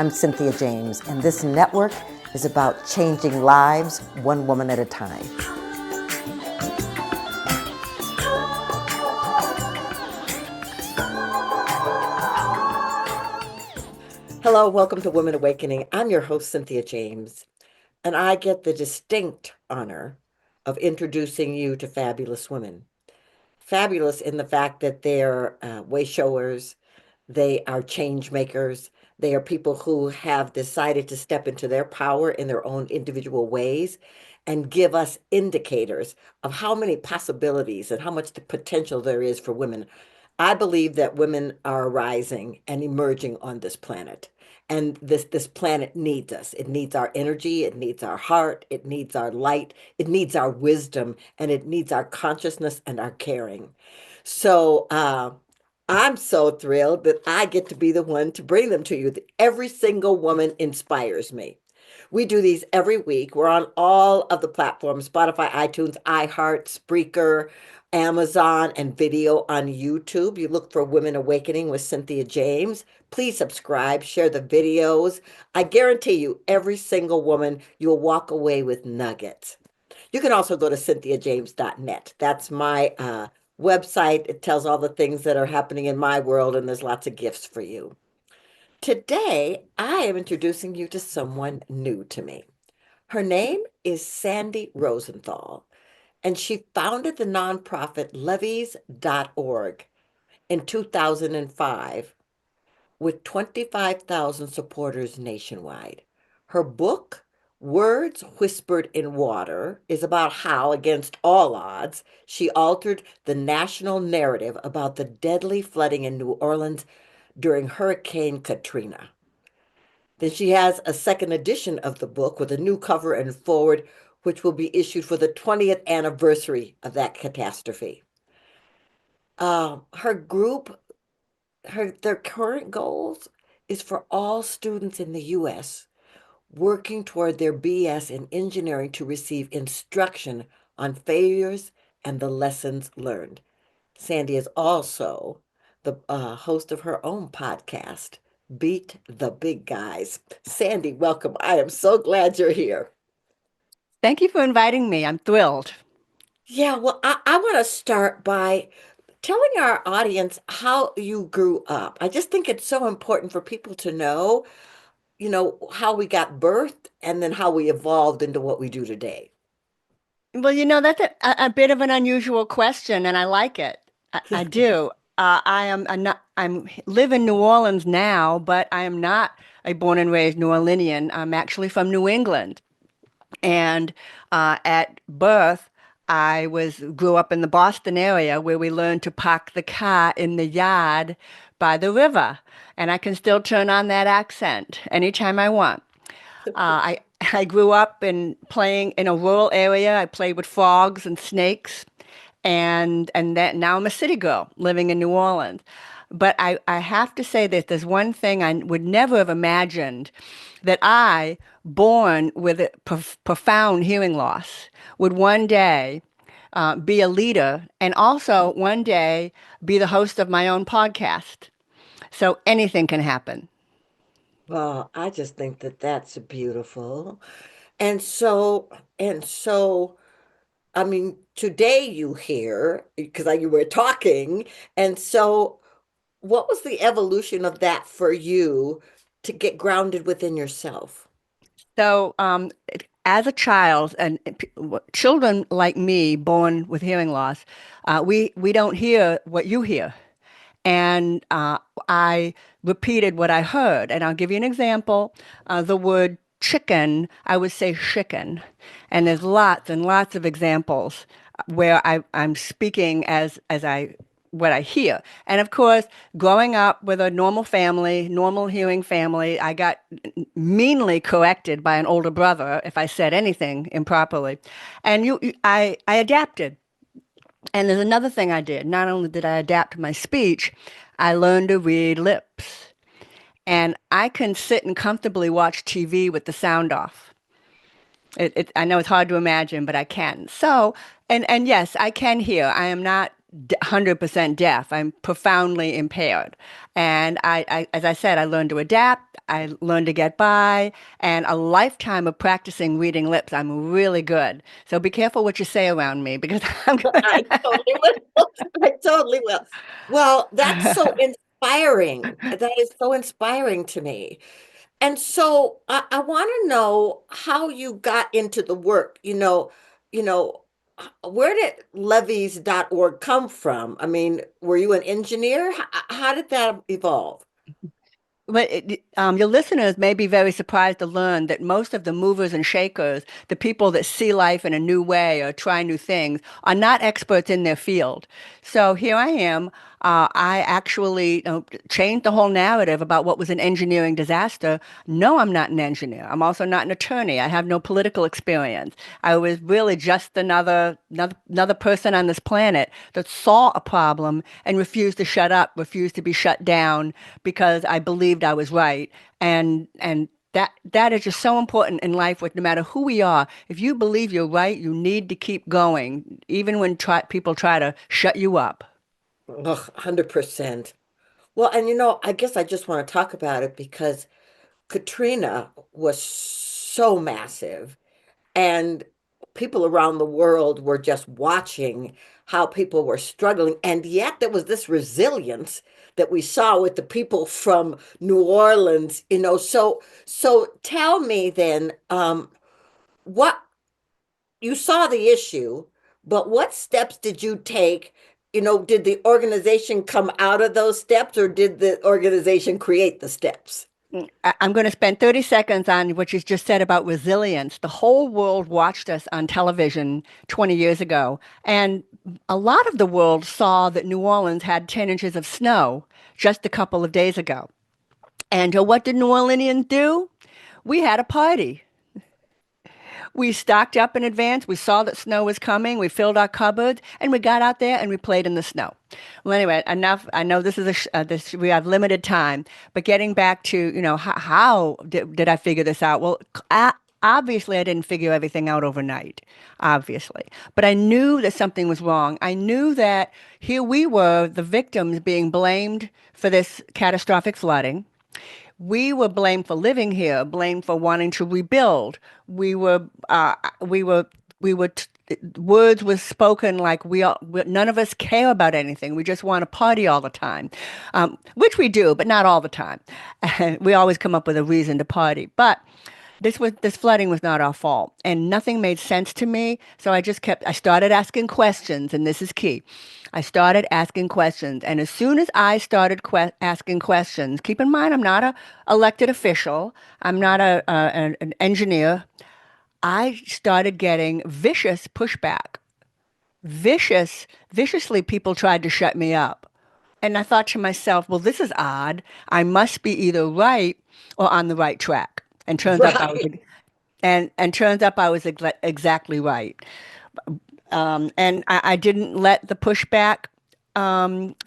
I'm Cynthia James, and this network is about changing lives one woman at a time. Hello, welcome to Women Awakening. I'm your host, Cynthia James, and I get the distinct honor of introducing you to fabulous women. Fabulous in the fact that they're way showers, they are change makers, they are people who have decided to step into their power in their own individual ways and give us indicators of how many possibilities and how much the potential there is for women. I believe that women are rising and emerging on this planet. And this planet needs us. It needs our energy, it needs our heart, it needs our light, it needs our wisdom, and it needs our consciousness and our caring. So I'm so thrilled that I get to be the one to bring them to you. Every single woman inspires me. We do these every week. We're on all of the platforms: Spotify, iTunes, iHeart, Spreaker, Amazon, and video on YouTube. You look for Women Awakening with Cynthia James. Please subscribe, share the videos. I guarantee you, every single woman, you'll walk away with nuggets. You can also go to cynthiajames.net. That's my website. It tells all the things that are happening in my world, and there's lots of gifts for you. Today, I am introducing you to someone new to me. Her name is Sandy Rosenthal, and she founded the nonprofit levees.org in 2005 with 25,000 supporters nationwide. Her book, Words Whispered in Water, is about how, against all odds, she altered the national narrative about the deadly flooding in New Orleans during Hurricane Katrina. Then she has a second edition of the book with a new cover and forward, which will be issued for the 20th anniversary of that catastrophe. Her group, their current goals is for all students in the U.S. working toward their BS in engineering to receive instruction on failures and the lessons learned. Sandy is also the host of her own podcast, Beat the Big Guys. Sandy, welcome. I am so glad you're here. Thank you for inviting me. I'm thrilled. Yeah, well, I want to start by telling our audience how you grew up. I just think it's so important for people to know, how we got birthed and then how we evolved into what we do today. Well, that's a bit of an unusual question, and I like it. I do. I'm live in New Orleans now, but I am not a born and raised New Orleanian. I'm actually from New England, and at birth, I grew up in the Boston area where we learned to park the car in the yard by the river, and I can still turn on that accent anytime I want. I grew up in playing in a rural area. I played with frogs and snakes, and that now I'm a city girl living in New Orleans. But I have to say that there's one thing I would never have imagined, that I, born with a profound hearing loss, would one day be a leader and also one day be the host of my own podcast. So anything can happen. Well, I just think that that's beautiful. And so, I mean, today you hear, because you were talking, and so what was the evolution of that for you to get grounded within yourself? So, as a child, and children like me, born with hearing loss, we don't hear what you hear, and I repeated what I heard. And I'll give you an example. The word chicken, I would say chicken, and there's lots and lots of examples where I'm speaking as I what I hear. And of course, growing up with a normal family, normal hearing family, I got meanly corrected by an older brother if I said anything improperly. And I adapted. And there's another thing I did. Not only did I adapt my speech, I learned to read lips. And I can sit and comfortably watch TV with the sound off. I know it's hard to imagine, but I can. So, and yes, I can hear. I am not 100% deaf. I'm profoundly impaired. And as I said, I learned to adapt. I learned to get by, and a lifetime of practicing reading lips. I'm really good. So be careful what you say around me because I'm I totally will. I totally will. Well, that's so inspiring. That is so inspiring to me. And so I want to know how you got into the work. Where did levees.org come from? I mean, were you an engineer? How did that evolve? Your listeners may be very surprised to learn that most of the movers and shakers, the people that see life in a new way or try new things, are not experts in their field. So here I am. I actually changed the whole narrative about what was an engineering disaster. No, I'm not an engineer. I'm also not an attorney. I have no political experience. I was really just another person on this planet that saw a problem and refused to shut up, refused to be shut down because I believed I was right. And that is just so important in life with no matter who we are. If you believe you're right, you need to keep going, even when people try to shut you up. Ugh, 100%. Well, and I guess I just want to talk about it because Katrina was so massive. And people around the world were just watching how people were struggling. And yet there was this resilience that we saw with the people from New Orleans. So tell me then, what you saw the issue, but what steps did you take? Did the organization come out of those steps or did the organization create the steps? I'm going to spend 30 seconds on what you just said about resilience. The whole world watched us on television 20 years ago, and a lot of the world saw that New Orleans had 10 inches of snow just a couple of days ago. And what did New Orleanians do? We had a party. We stocked up in advance. We saw that snow was coming. We filled our cupboards and we got out there and we played in the snow. Well, anyway, enough. I know this is this we have limited time, but getting back to how did I figure this out? Well, obviously I didn't figure everything out overnight, obviously, but I knew that something was wrong. I knew that here we were, the victims being blamed for this catastrophic flooding. We were blamed for living here, blamed for wanting to rebuild. We were, uh, we were, we were. Words were spoken like none of us care about anything. We just want to party all the time, which we do, but not all the time. We always come up with a reason to party. But this flooding was not our fault, and nothing made sense to me. So I started asking questions, and this is key. I started asking questions, and as soon as I started asking questions, keep in mind I'm not a elected official, I'm not an engineer. I started getting vicious pushback. Viciously, people tried to shut me up. And I thought to myself, well, this is odd. I must be either right or on the right track. And turns up I was Right. and turns up I was exactly right. And I didn't let the pushback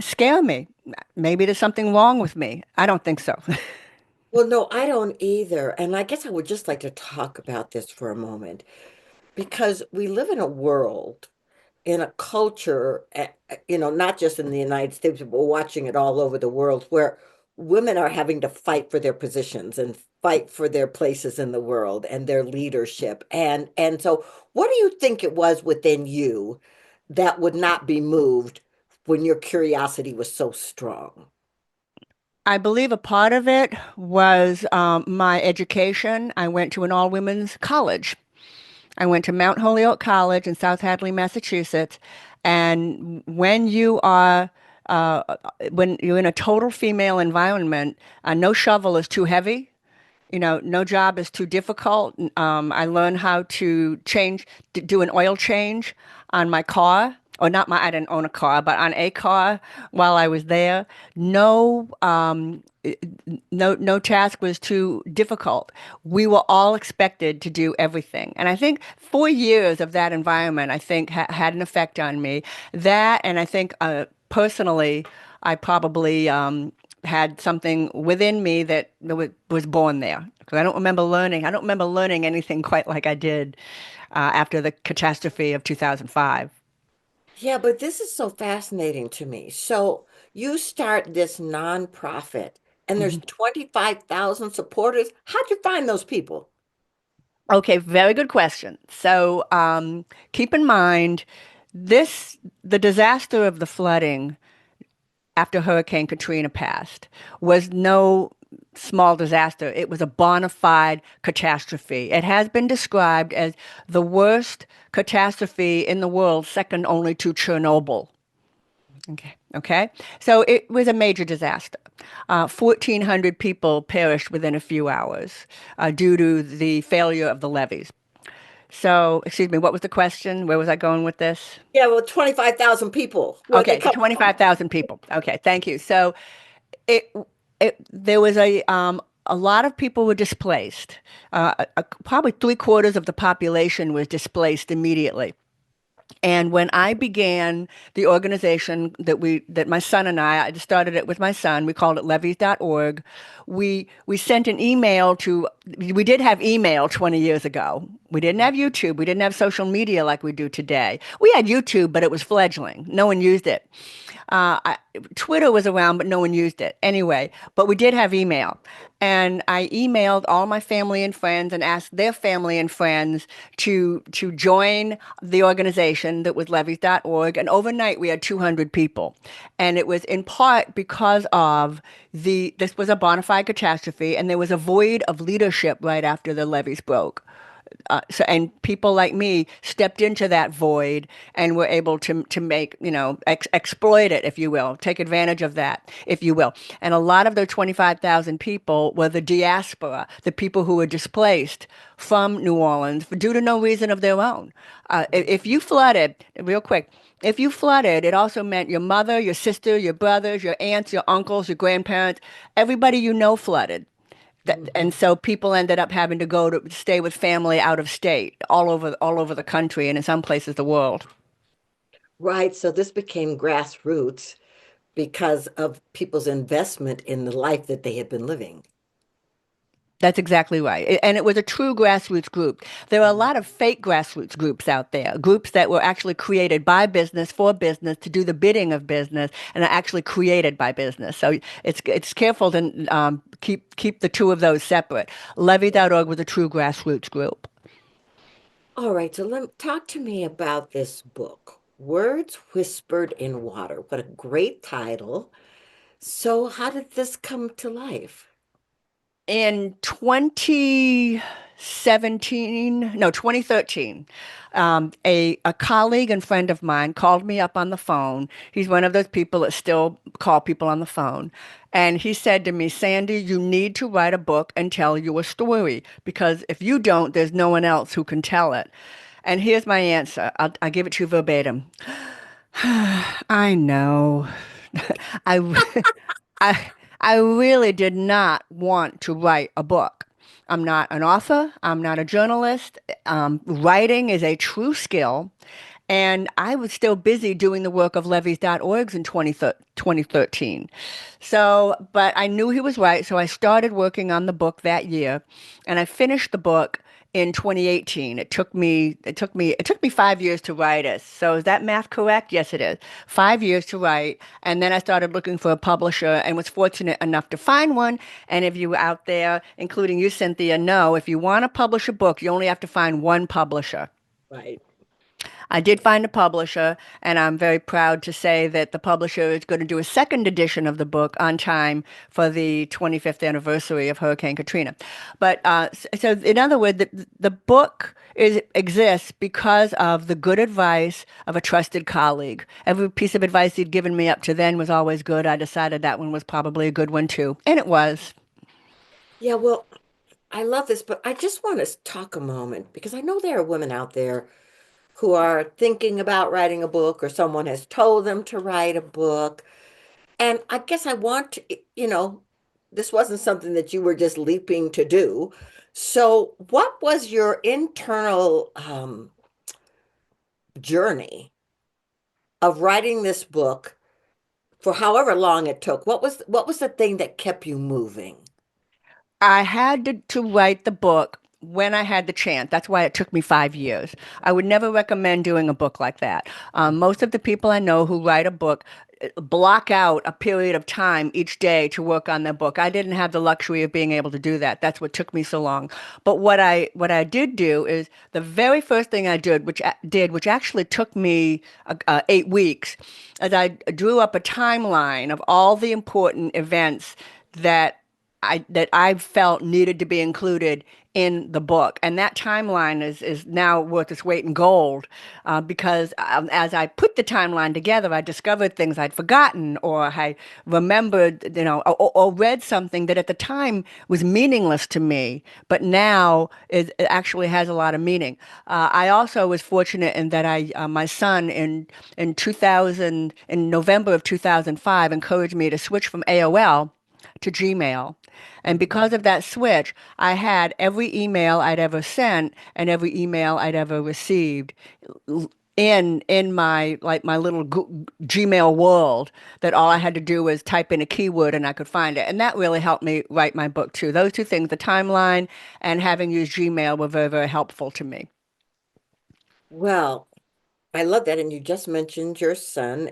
scare me. Maybe there's something wrong with me. I don't think so. Well, no, I don't either. And I guess I would just like to talk about this for a moment because we live in a world, in a culture, not just in the United States, but we're watching it all over the world where women are having to fight for their positions and fight for their places in the world and their leadership. And so what do you think it was within you that would not be moved when your curiosity was so strong? I believe a part of it was my education. I went to an all-women's college. I went to Mount Holyoke College in South Hadley, Massachusetts. And uh, when you're in a total female environment, no shovel is too heavy. No job is too difficult. I learned how to do an oil change on my car, or not I didn't own a car, but on a car while I was there. No, no task was too difficult. We were all expected to do everything. And I think 4 years of that environment, I think had an effect on me. That, and I think personally, I probably had something within me that was born there. Because I don't remember learning. I don't remember learning anything quite like I did after the catastrophe of 2005. Yeah, but this is so fascinating to me. So you start this nonprofit and there's Mhm. 25,000 supporters. How'd you find those people? Okay, very good question. So keep in mind this the disaster of the flooding after Hurricane Katrina passed was no small disaster. It was a bona fide catastrophe. It has been described as the worst catastrophe in the world, second only to Chernobyl. Okay. Okay. So it was a major disaster. 1,400 people perished within a few hours due to the failure of the levees. So, excuse me, what was the question? Where was I going with this? Yeah, well, 25,000 people. Where'd they Okay, the come from? 25,000 people. Okay, thank you. So it, there was a lot of people were displaced. Probably three-quarters of the population was displaced immediately. And when I began the organization that my son and I started it with my son, we called it levees.org. We sent an email to we did have email 20 years ago. We didn't have YouTube. We didn't have social media like we do today. We had YouTube, but it was fledgling. No one used it. Uh, I, Twitter was around, but no one used it anyway. But we did have email. And I emailed all my family and friends and asked their family and friends to join the organization that was levees.org. And overnight we had 200 people. And it was in part because of this was a bona fide catastrophe and there was a void of leadership right after the levees broke. And people like me stepped into that void and were able to make, exploit it, if you will, take advantage of that, if you will. And a lot of those 25,000 people were the diaspora, the people who were displaced from New Orleans due to no reason of their own. If you flooded, real quick, if you flooded, it also meant your mother, your sister, your brothers, your aunts, your uncles, your grandparents, everybody you know flooded. And Mhm. so people ended up having to go to stay with family out of state, all over the country and in some places the world. Right. So this became grassroots because of people's investment in the life that they had been living. That's exactly right. And it was a true grassroots group. There are a lot of fake grassroots groups out there, groups that were actually created by business for business to do the bidding of business and are actually created by business. So it's careful to keep the two of those separate. Levy.org was a true grassroots group. All right, so talk to me about this book, Words Whispered in Water. What a great title. So, how did this come to life? In 2017, no, 2013, a colleague and friend of mine called me up on the phone. He's one of those people that still call people on the phone. And he said to me, Sandy, you need to write a book and tell your story because if you don't, there's no one else who can tell it. And here's my answer. I'll give it to you verbatim. I know. I, I I really did not want to write a book. I'm not an author. I'm not a journalist. Writing is a true skill. And I was still busy doing the work of levees.org in 2013. So, but I knew he was right. So I started working on the book that year and I finished the book in 2018. It took me 5 years to write it. So is that math correct? Yes, it is. 5 years to write. And then I started looking for a publisher and was fortunate enough to find one. And if you out there, including you, Cynthia, know if you want to publish a book, you only have to find one publisher. Right. I did find a publisher, and I'm very proud to say that the publisher is going to do a second edition of the book on time for the 25th anniversary of Hurricane Katrina. But so, in other words, the book exists because of the good advice of a trusted colleague. Every piece of advice he'd given me up to then was always good. I decided that one was probably a good one too, and it was. Yeah, well, I love this, but I just want to talk a moment because I know there are women out there who are thinking about writing a book or someone has told them to write a book. And I guess I want to, this wasn't something that you were just leaping to do. So, what was your internal journey of writing this book for however long it took? What was the thing that kept you moving? I had to write the book when I had the chance. That's why it took me 5 years. I would never recommend doing a book like that. Most of the people I know who write a book block out a period of time each day to work on their book. I didn't have the luxury of being able to do that. That's what took me so long. But what I did do is the very first thing I did, which actually took me 8 weeks, is I drew up a timeline of all the important events that I felt needed to be included in the book, and that timeline is now worth its weight in gold, because as I put the timeline together, I discovered things I'd forgotten, or I remembered, or read something that at the time was meaningless to me, but now it actually has a lot of meaning. I also was fortunate in that my son in 2000 in November of 2005 encouraged me to switch from AOL to Gmail. And Mhm. because of that switch, I had every email I'd ever sent and every email I'd ever received in my like my little Gmail world, that all I had to do was type in a keyword and I could find it. And that really helped me write my book too. Those two things, the timeline and having used Gmail, were very, very helpful to me. Well, I love that. And you just mentioned your son.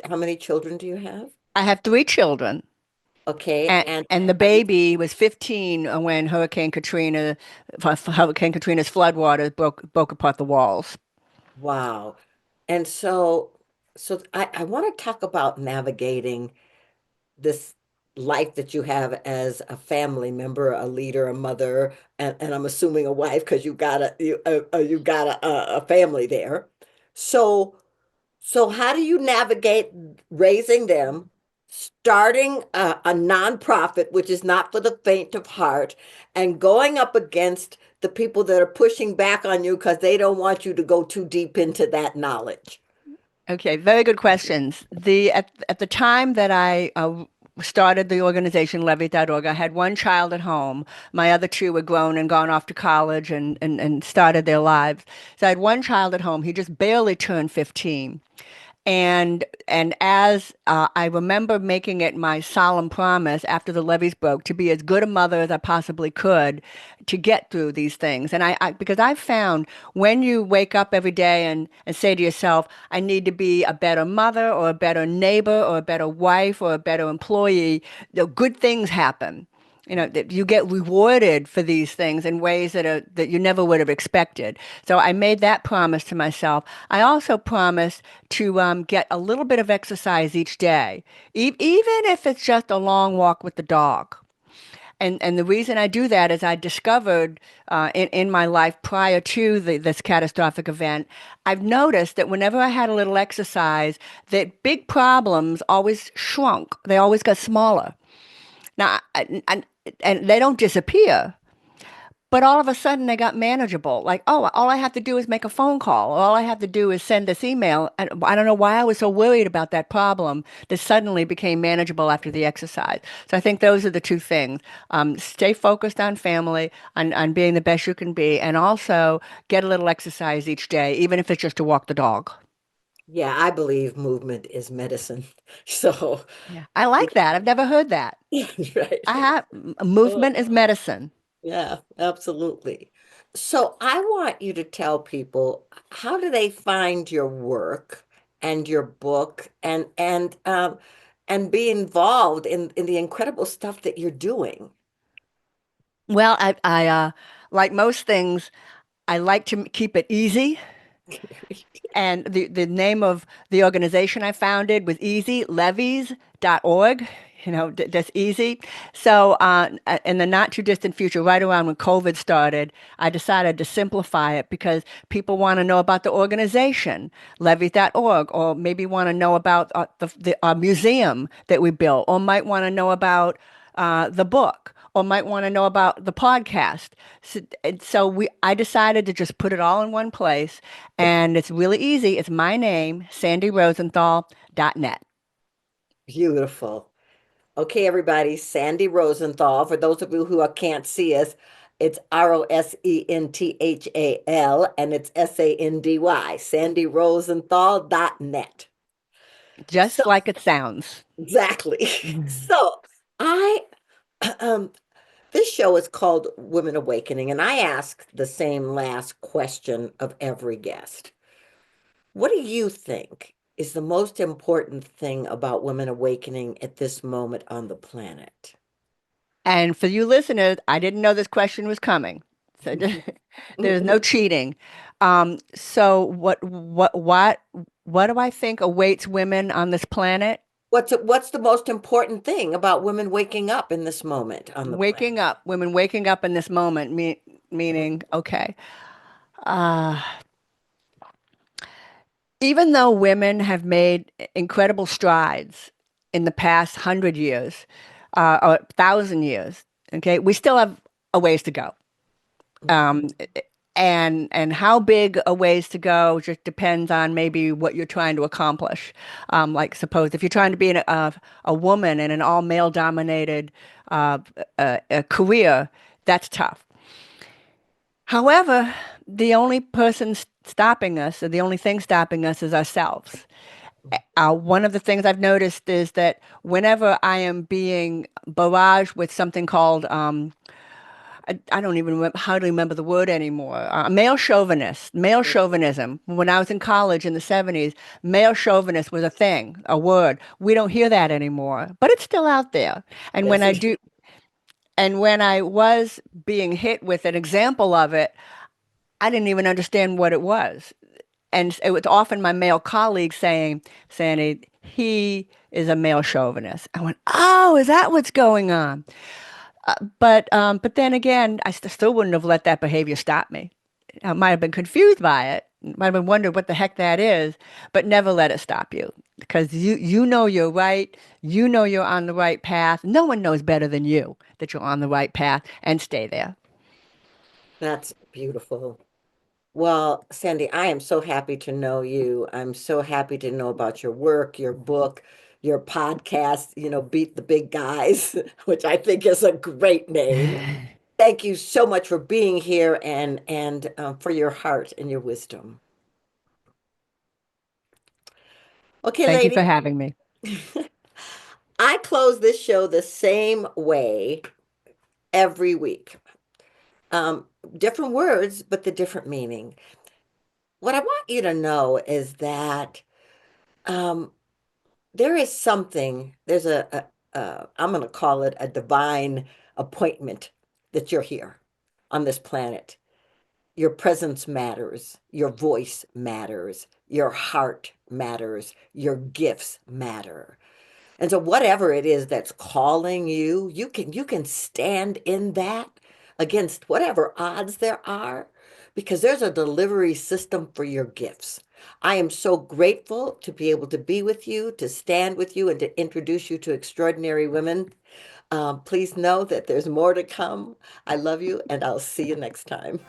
How many children do you have? I have 3 children. Okay. And And and the are you, baby was 15 when Hurricane Katrina's floodwaters broke apart the walls. wow. And so I want to talk about navigating this life that you have as a family member, a leader, a mother, and I'm assuming a wife because you got a family there. So so how do you navigate raising them, starting a nonprofit, which is not for the faint of heart, and going up against the people that are pushing back on you because they don't want you to go too deep into that knowledge? Okay, very good questions. At the time that I started the organization Levy.org, I had one child at home. My other two were grown and gone off to college and started their lives. So I had one child at home. He just barely turned 15. And as I remember making it my solemn promise after the levees broke to be as good a mother as I possibly could to get through these things. And because I've found when you wake up every day and say to yourself, I need to be a better mother or a better neighbor or a better wife or a better employee, good things happen. That you get rewarded for these things in ways that you never would have expected. So I made that promise to myself. I also promised to get a little bit of exercise each day, even if it's just a long walk with the dog. And the reason I do that is I discovered in my life prior to this catastrophic event, I've noticed that whenever I had a little exercise, that big problems always shrunk. They always got smaller. Now, and they don't disappear, but all of a sudden they got manageable. Like, oh, all I have to do is make a phone call. Or all I have to do is send this email. And I don't know why I was so worried about that problem that suddenly became manageable after the exercise. So I think those are the two things. Stay focused on family, on being the best you can be, and also get a little exercise each day, even if it's just to walk the dog. Yeah, I believe movement is medicine. So, Yeah, I like that. I've never heard that. I right. have movement is medicine. Yeah, absolutely. So I want you to tell people, how do they find your work and your book and be involved in the incredible stuff that you're doing? Well, like most things, I like to keep it easy. And the name of the organization I founded was easy, levies.org. That's easy. So, in the not too distant future, right around when COVID started, I decided to simplify it because people want to know about the organization, levies.org, or maybe want to know about the museum that we built, or might want to know about the book, or might want to know about the podcast. I decided to just put it all in one place, and it's really easy. It's my name, sandyrosenthal.net. Beautiful. Okay, everybody, Sandy Rosenthal. For those of you who can't see us, it's Rosenthal and it's Sandy, sandyrosenthal.net. So Just like it sounds. exactly. Mhm. So I um this show is called Women Awakening, and I ask the same last question of every guest. What do you think is the most important thing about women awakening at this moment on the planet? And for you listeners, I didn't know this question was coming. So there's no cheating. So what do I think awaits women on this planet? What's the most important thing about women waking up in this moment on the planet? Waking up, women waking up in this moment, meaning, okay, uh, even though women have made incredible strides in the past 100 years, or 1,000 years, okay, we still have a ways to go. Um, and how big a ways to go just depends on maybe what you're trying to accomplish. Like suppose if you're trying to be a woman in an all male dominated uh, career, that's tough. However, the only person stopping us, or the only thing stopping us, is ourselves. One of the things I've noticed is that whenever I am being barraged with something called I don't even remember how to remember the word anymore. Male chauvinism. When I was in college in the 70s, male chauvinist was a thing, a word. We don't hear that anymore, but it's still out there. And when Yes, I it do, and when I was being hit with an example of it, I didn't even understand what it was. And it was often my male colleagues saying, Sandy, he is a male chauvinist. I went, oh, is that what's going on? But then again, I still wouldn't have let that behavior stop me. I might have been confused by it, might have been wondering what the heck that is, but never let it stop you because you know you're right. You know you're on the right path. No one knows better than you that you're on the right path, and stay there. that's beautiful. Well, Sandy, I am so happy to know you. I'm so happy to know about your work, your book, your podcast, Beat the Big Guys, which I think is a great name. Thank you so much for being here and for your heart and your wisdom. Okay, Thank you lady, for having me. I close this show the same way every week. Um, Different words, but the different meaning. What I want you to know is that um, there is something, there's I'm going to call it a divine appointment that you're here on this planet. Your presence matters, your voice matters, your heart matters, your gifts matter. And so whatever it is that's calling you, you can stand in that against whatever odds there are because there's a delivery system for your gifts. I am so grateful to be able to be with you, to stand with you, and to introduce you to extraordinary women. Please know that there's more to come. I love you, and I'll see you next time.